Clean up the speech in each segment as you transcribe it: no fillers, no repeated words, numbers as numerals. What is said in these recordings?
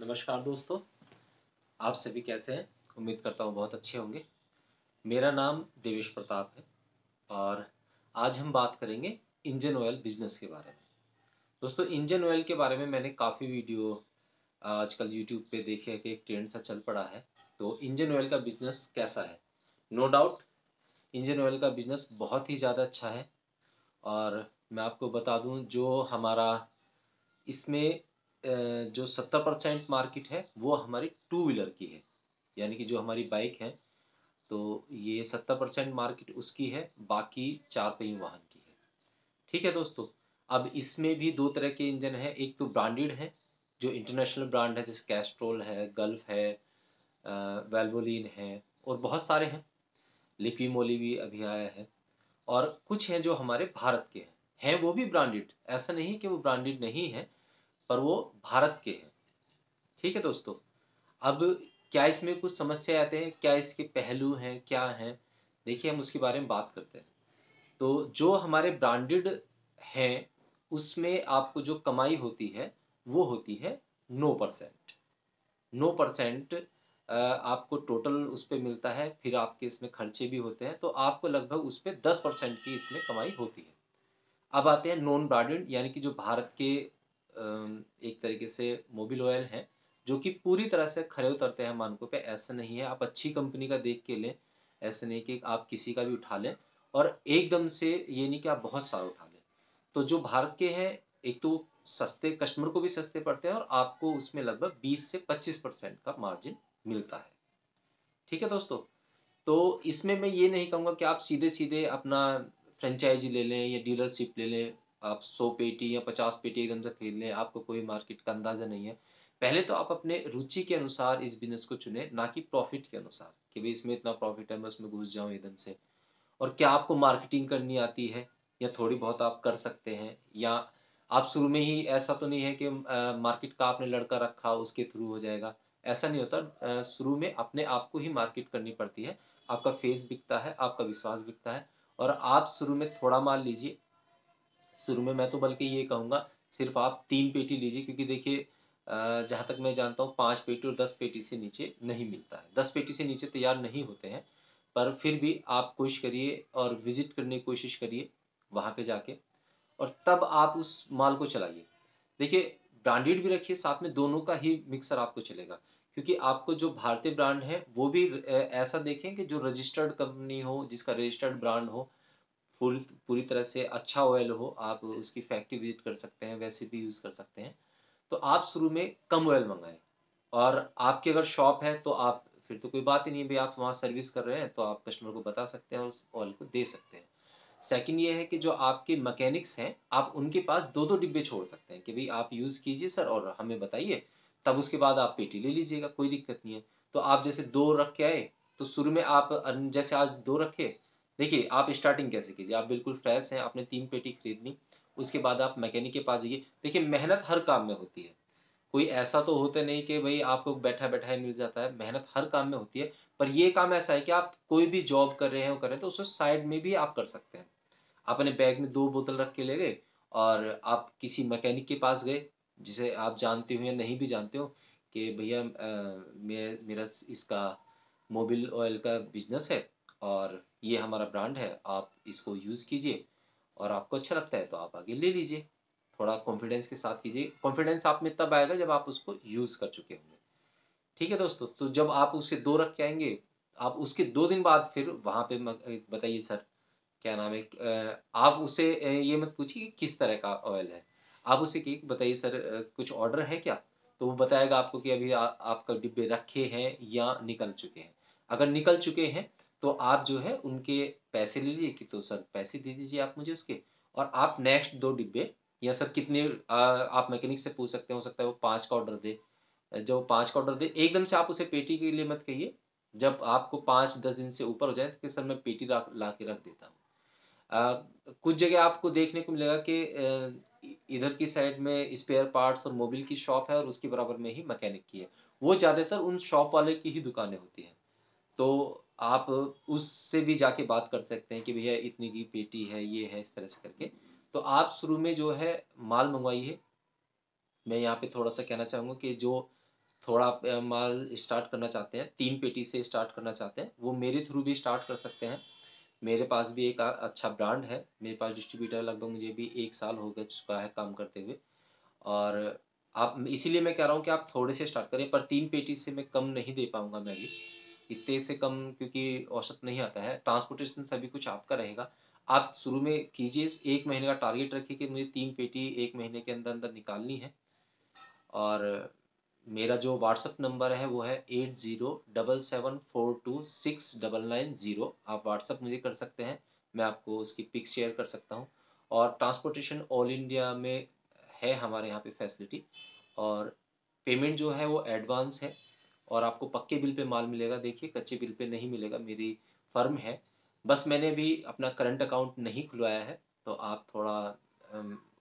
नमस्कार दोस्तों। आप सभी कैसे हैं? उम्मीद करता हूँ बहुत अच्छे होंगे। मेरा नाम देवेश प्रताप है और आज हम बात करेंगे इंजन ऑयल बिजनेस के बारे में। दोस्तों, इंजन ऑयल के बारे में मैंने काफ़ी वीडियो आजकल यूट्यूब पे देखे कि एक ट्रेंड सा चल पड़ा है। तो इंजन ऑयल का बिजनेस कैसा है? नो डाउट इंजन ऑयल का बिजनेस बहुत ही ज़्यादा अच्छा है। और मैं आपको बता दूं, जो हमारा इसमें जो 70% मार्केट है वो हमारी टू व्हीलर की है, यानी कि जो हमारी बाइक है। तो ये 70% मार्केट उसकी है, बाकी चार पहिया वाहन की है। ठीक है दोस्तों। अब इसमें भी दो तरह के इंजन है, एक तो ब्रांडेड है जो इंटरनेशनल ब्रांड है, जैसे कैस्ट्रोल है, गल्फ है, वेल्वोलिन है और बहुत सारे हैं। लिक्विमोली भी अभी आया है। और कुछ हैं जो हमारे भारत के हैं वो भी ब्रांडेड, ऐसा नहीं कि वो ब्रांडेड नहीं है, पर वो भारत के हैं। ठीक है दोस्तों। अब क्या इसमें कुछ समस्या आते हैं, क्या इसके पहलू हैं, क्या हैं? देखिए, हम उसके बारे में बात करते हैं। तो जो हमारे ब्रांडेड हैं उसमें आपको जो कमाई होती है वो होती है 9%। 9% आपको टोटल उस पे मिलता है, फिर आपके इसमें खर्चे भी होते हैं, तो आपको लगभग उस पे 10% की इसमें कमाई होती है। अब आते हैं नॉन ब्रांडेड, यानी कि जो भारत के एक तरीके से मोबिल ऑयल हैं, जो कि पूरी तरह से खरे उतरते हैं मानकों पे। ऐसा नहीं है आप अच्छी कंपनी का देख के लें, ऐसा नहीं कि आप किसी का भी उठा लें, और एकदम से ये नहीं कि आप बहुत सारा उठा लें। तो जो भारत के हैं, एक तो सस्ते, कस्टमर को भी सस्ते पड़ते हैं और आपको उसमें लगभग 20 से 25% का मार्जिन मिलता है। ठीक है दोस्तों। तो इसमें मैं ये नहीं कहूँगा कि आप सीधे-सीधे अपना फ्रेंचाइज़ी ले लें या डीलरशिप ले लें। आप 100 पेटी या 50 पेटी एकदम से खरीद लें, आपको कोई मार्केट का अंदाज़ा नहीं है। पहले तो आप अपने रुचि के अनुसार इस बिज़नेस को चुनें, ना कि प्रॉफ़िट के अनुसार कि भई इसमें इतना प्रॉफ़िट है, मैं उसमें घुस जाऊँ एकदम से। और क्या आपको मार्केटिंग करनी आती है या थोड़ी बहुत आप कर सकते हैं, या आप शुरू में ही, ऐसा तो नहीं है कि मार्केट का आपने लड़का रखा उसके थ्रू हो जाएगा, ऐसा नहीं होता। शुरू में अपने आप को ही मार्केट करनी पड़ती है। आपका फेस बिकता है, आपका विश्वास बिकता है। और आप शुरू में थोड़ा माल लीजिए। शुरू में मैं तो बल्कि ये कहूँगा, सिर्फ आप 3 पेटी लीजिए, क्योंकि देखिए जहाँ तक मैं जानता हूँ 5 पेटी और 10 पेटी से नीचे नहीं मिलता है। 10 पेटी से नीचे तैयार नहीं होते हैं। पर फिर भी आप कोशिश करिए और विज़िट करने की कोशिश करिए वहाँ पे जाके, और तब आप उस माल को चलाइए। देखिए, ब्रांडेड भी रखिए साथ में, दोनों का ही मिक्सर आपको चलेगा। क्योंकि आपको जो भारतीय ब्रांड है वो भी ऐसा देखें कि जो रजिस्टर्ड कंपनी हो, जिसका रजिस्टर्ड ब्रांड हो, पूरी पूरी तरह से अच्छा ऑयल हो, आप उसकी फैक्ट्री विज़िट कर सकते हैं, वैसे भी यूज़ कर सकते हैं। तो आप शुरू में कम ऑयल मँगाएँ। और आपकी अगर शॉप है तो आप, फिर तो कोई बात ही नहीं है भई, आप वहाँ सर्विस कर रहे हैं तो आप कस्टमर को बता सकते हैं और उस ऑयल को दे सकते हैं। सेकंड ये है कि जो आपके मैकेनिक्स हैं, आप उनके पास 2-2 डिब्बे छोड़ सकते हैं कि भई आप यूज़ कीजिए सर और हमें बताइए, तब उसके बाद आप पेटी ले लीजिएगा, कोई दिक्कत नहीं है। तो आप जैसे 2 रख के आए, तो शुरू में आप जैसे आज 2 रखे, देखिए आप स्टार्टिंग कैसे कीजिए, आप बिल्कुल फ्रेश हैं, आपने 3 पेटी खरीदनी, उसके बाद आप मैकेनिक के पास जाइए। देखिए, मेहनत हर काम में होती है। कोई ऐसा तो होता नहीं कि भई आपको बैठा-बैठाए मिल जाता है, मेहनत हर काम में होती है। पर ये काम ऐसा है कि आप कोई भी जॉब कर रहे हैं, वो कर रहे हैं, तो उसको साइड में भी आप कर सकते हैं। आप अपने बैग में 2 बोतल रख के ले गए और आप किसी मैकेनिक के पास गए, जिसे आप जानते हो या नहीं भी जानते हो, कि भैया मेरा इसका मोबिल ऑयल का बिज़नेस है और ये हमारा ब्रांड है, आप इसको यूज़ कीजिए और आपको अच्छा लगता है तो आप आगे ले लीजिए। थोड़ा कॉन्फिडेंस के साथ कीजिए। कॉन्फिडेंस आप में तब आएगा जब आप उसको यूज़ कर चुके होंगे। ठीक है दोस्तों? तो जब आप उसे 2 रख के आएँगे, आप उसके 2 दिन बाद फिर वहाँ पे बताइए सर, क्या नाम है, आप उससे ये मत पूछिए कि किस तरह का ऑयल है। आप उससे कहिए कि बताइए सर, कुछ ऑर्डर है क्या? तो वो बताएगा आपको कि अभी आपका डिब्बे रखे हैं या निकल चुके हैं। अगर निकल चुके हैं, तो आप जो है उनके पैसे ले लीजिए कि तो सर पैसे दे दीजिए आप मुझे उसके, और आप नेक्स्ट 2 डिब्बे, या सर कितने, आप मैकेनिक से पूछ सकते हैं, हो सकता है वो 5 का ऑर्डर दे। जो 5 का ऑर्डर दे, एकदम से आप उसे पेटी के लिए मत कहिए। जब आपको 5-10 दिन से ऊपर हो जाए कि सर मैं पेटी ला के रख देता हूँ। कुछ जगह आपको देखने को मिलेगा कि इधर की साइड में स्पेयर पार्ट्स और मोबिल की शॉप है और उसके बराबर में ही मैकेनिक की है। वो ज़्यादातर उन शॉप वाले की ही दुकानें होती हैं। तो आप उससे भी जाके बात कर सकते हैं कि भैया इतने की पेटी है, ये है, इस तरह से करके। तो आप शुरू में जो है माल मँगवाइए। मैं यहाँ पे थोड़ा-सा कहना चाहूँगा कि जो थोड़ा माल स्टार्ट करना चाहते हैं, 3 पेटी से स्टार्ट करना चाहते हैं, वो मेरे थ्रू भी स्टार्ट कर सकते हैं। मेरे पास भी एक अच्छा ब्रांड है, मेरे पास डिस्ट्रीब्यूटर लगभग मुझे भी 1 साल हो गया चुका है काम करते हुए। और आप इसीलिए मैं कह रहा हूँ कि आप थोड़े से स्टार्ट करें, पर 3 पेटी से मैं कम नहीं दे पाऊँगा मैं भी। इतने से कम क्योंकि औसत नहीं आता है, ट्रांसपोर्टेशन सभी कुछ आपका रहेगा। आप शुरू में कीजिए, 1 महीने का टारगेट रखिए कि मुझे 3 पेटी 1 महीने के अंदर-अंदर निकालनी है। और मेरा जो व्हाट्सएप नंबर है वो है 8077426990। आप व्हाट्सएप मुझे कर सकते हैं, मैं आपको उसकी पिक शेयर कर सकता हूँ। और ट्रांसपोर्टेशन ऑल इंडिया में है हमारे यहाँ पे फैसिलिटी। और पेमेंट जो है वो एडवांस है, और आपको पक्के बिल पे माल मिलेगा। देखिए, कच्चे बिल पे नहीं मिलेगा, मेरी फर्म है। बस मैंने अभी अपना करंट अकाउंट नहीं खुलवाया है, तो आप थोड़ा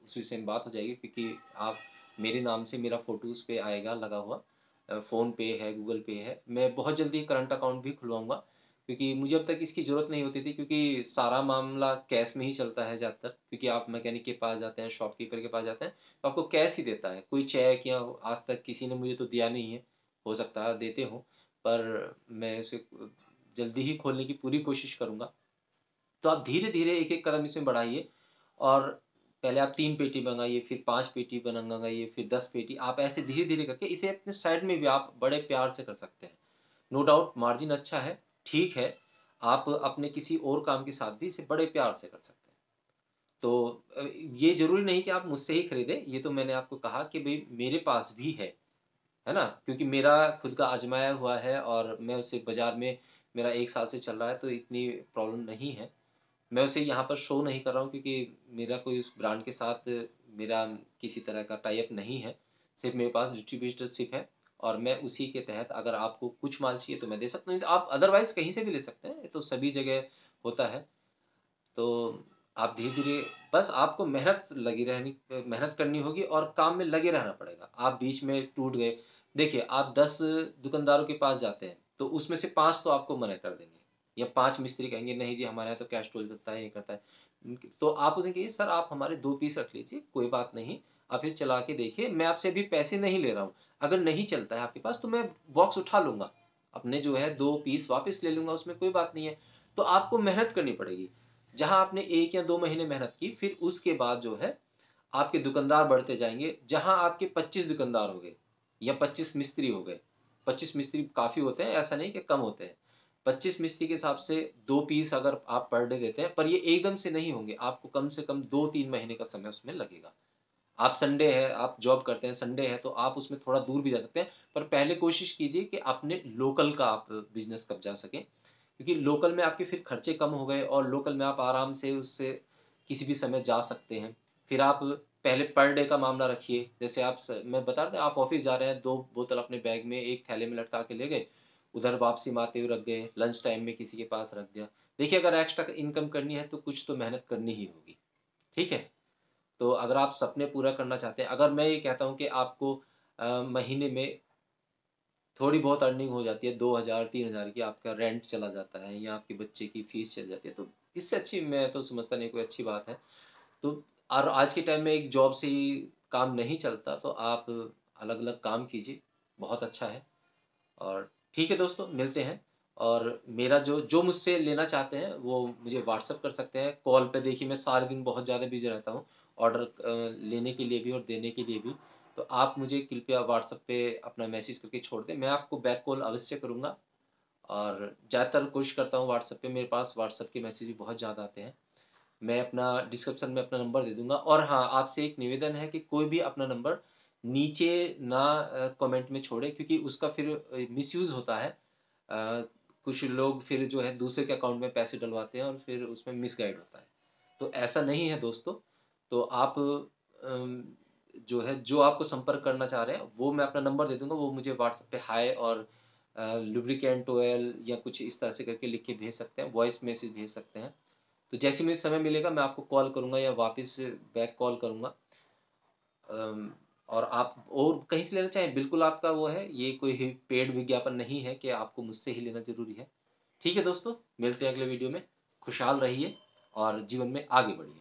उस विषय में बात हो जाएगी, क्योंकि आप मेरे नाम से मेरा फ़ोटो उस पे आएगा लगा हुआ। फ़ोन पे है, गूगल पे है। मैं बहुत जल्दी करंट अकाउंट भी खुलवाऊँगा, क्योंकि मुझे अब तक इसकी ज़रूरत नहीं होती थी, क्योंकि सारा मामला कैश में ही चलता है ज़्यादातर। क्योंकि आप मैकेनिक के पास जाते हैं, शॉपकीपर के पास जाते हैं, तो आपको कैश ही देता है। कोई चेक या आज तक किसी ने मुझे तो दिया नहीं है, हो सकता है देते हों, पर मैं उसे जल्दी ही खोलने की पूरी कोशिश करूँगा। तो आप धीरे-धीरे एक-एक कदम इसमें बढ़ाइए। और पहले आप 3 पेटी मँगाइए, फिर 5 पेटी मँगाइए, फिर 10 पेटी। आप ऐसे धीरे-धीरे करके इसे अपने साइड में भी आप बड़े प्यार से कर सकते हैं। नो डाउट मार्जिन अच्छा है, ठीक है। आप अपने किसी और काम के साथ भी इसे बड़े प्यार से कर सकते हैं। तो ये ज़रूरी नहीं कि आप मुझसे ही खरीदें, ये तो मैंने आपको कहा कि भई मेरे पास भी है ना? क्योंकि मेरा खुद का आज़माया हुआ है, और मैं उसे बाज़ार में मेरा 1 साल से चल रहा है, तो इतनी प्रॉब्लम नहीं है। मैं उसे यहाँ पर शो नहीं कर रहा हूँ, क्योंकि मेरा कोई उस ब्रांड के साथ मेरा किसी तरह का टाई अप नहीं है। सिर्फ़ मेरे पास डिस्ट्रीब्यूटरशिप है, और मैं उसी के तहत अगर आपको कुछ माल चाहिए तो मैं दे सकता हूँ, नहीं तो आप अदरवाइज़ कहीं से भी ले सकते हैं, ये तो सभी जगह होता है। तो आप धीरे-धीरे, बस आपको मेहनत करनी होगी, और काम में लगे रहना पड़ेगा। आप बीच में टूट गए, देखिए आप 10 दुकानदारों के पास जाते हैं, तो उसमें से 5 तो आपको मना कर देंगे, या 5 मिस्त्री कहेंगे नहीं जी हमारे यहाँ तो कैस्ट्रोल चलता है, ये करता है। तो आप उसे कहिए सर आप हमारे 2 पीस रख लीजिए, कोई बात नहीं, आप ये चला के देखिए, मैं आपसे अभी पैसे नहीं ले रहा हूँ। अगर नहीं चलता है आपके पास तो मैं बॉक्स उठा लूँगा, अपने जो है 2 पीस वापस ले लूँगा, उसमें कोई बात नहीं है। तो आपको मेहनत करनी पड़ेगी। जहाँ आपने 1 या 2 महीने मेहनत की, फिर उसके बाद जो है आपके दुकानदार बढ़ते जाएँगे। जहाँ आपके 25 दुकानदार हो गए, या 25 मिस्त्री हो गए। 25 मिस्त्री काफ़ी होते हैं, ऐसा नहीं कि कम होते हैं। 25 मिस्त्री के हिसाब से 2 पीस अगर आप पर डे देते हैं, पर ये एकदम से नहीं होंगे, आपको कम से कम 2-3 महीने का समय उसमें लगेगा। आप संडे है, आप जॉब करते हैं, संडे है, तो आप उसमें थोड़ा दूर भी जा सकते हैं, पर पहले कोशिश कीजिए कि अपने लोकल का आप बिज़नेस कब जा सकें। क्योंकि लोकल में आपके फिर खर्चे कम हो गए, और लोकल में आप आराम से उससे किसी भी समय जा सकते हैं। फिर आप पहले पर डे का मामला रखिए, जैसे मैं बता रहा था, आप ऑफ़िस जा रहे हैं, 2 बोतल अपने बैग में एक थैले में लटका के ले गए, उधर वापसी में आते हुए रख गए, लंच टाइम में किसी के पास रख दिया। देखिए, अगर एक्स्ट्रा इनकम करनी है तो कुछ तो मेहनत करनी ही होगी, ठीक है? तो अगर आप सपने पूरा करना चाहते हैं, अगर मैं ये कहता हूँ कि आपको महीने में थोड़ी बहुत अर्निंग हो जाती है, 2000 3000 की, आपका रेंट चला जाता है, या आपके बच्चे की फीस चल जाती है, तो इससे अच्छी मैं तो समझता नहीं कोई अच्छी बात है। तो और आज के टाइम में एक जॉब से ही काम नहीं चलता, तो आप अलग-अलग काम कीजिए, बहुत अच्छा है। और ठीक है दोस्तों, मिलते हैं। और मेरा जो जो मुझसे लेना चाहते हैं वो मुझे व्हाट्सएप कर सकते हैं। कॉल पे देखिए मैं सारे दिन बहुत ज़्यादा बिज़ी रहता हूँ, ऑर्डर लेने के लिए भी और देने के लिए भी। तो आप मुझे कृपया व्हाट्सएप पे अपना मैसेज करके छोड़ दें, मैं आपको बैक कॉल अवश्य करूँगा। और ज़्यादातर कोशिश करता हूँ व्हाट्सएप पे, मेरे पास व्हाट्सएप के मैसेज भी बहुत ज़्यादा आते हैं। मैं अपना डिस्क्रिप्शन में अपना नंबर दे दूँगा। और हाँ, आपसे एक निवेदन है कि कोई भी अपना नंबर नीचे ना कमेंट में छोड़े, क्योंकि उसका फिर मिसयूज़ होता है। अ, कुछ लोग फिर जो है दूसरे के अकाउंट में पैसे डलवाते हैं, और फिर उसमें मिसगाइड होता है। तो ऐसा नहीं है दोस्तों। तो आप जो है, जो आपको संपर्क करना चाह रहे हैं, वो मैं अपना नंबर दे दूँगा, वो मुझे व्हाट्सएप पे हाय और लुब्रिकेंट ऑयल या कुछ इस तरह से करके लिख के भेज सकते हैं, वॉइस मैसेज भेज सकते हैं। तो जैसे ही मुझे समय मिलेगा मैं आपको कॉल करूँगा, या वापस बैक कॉल करूँगा। और आप और कहीं से लेना चाहें, बिल्कुल आपका वो है, ये कोई पेड विज्ञापन नहीं है कि आपको मुझसे ही लेना ज़रूरी है। ठीक है दोस्तों, मिलते हैं अगले वीडियो में। खुशहाल रहिए और जीवन में आगे बढ़िए।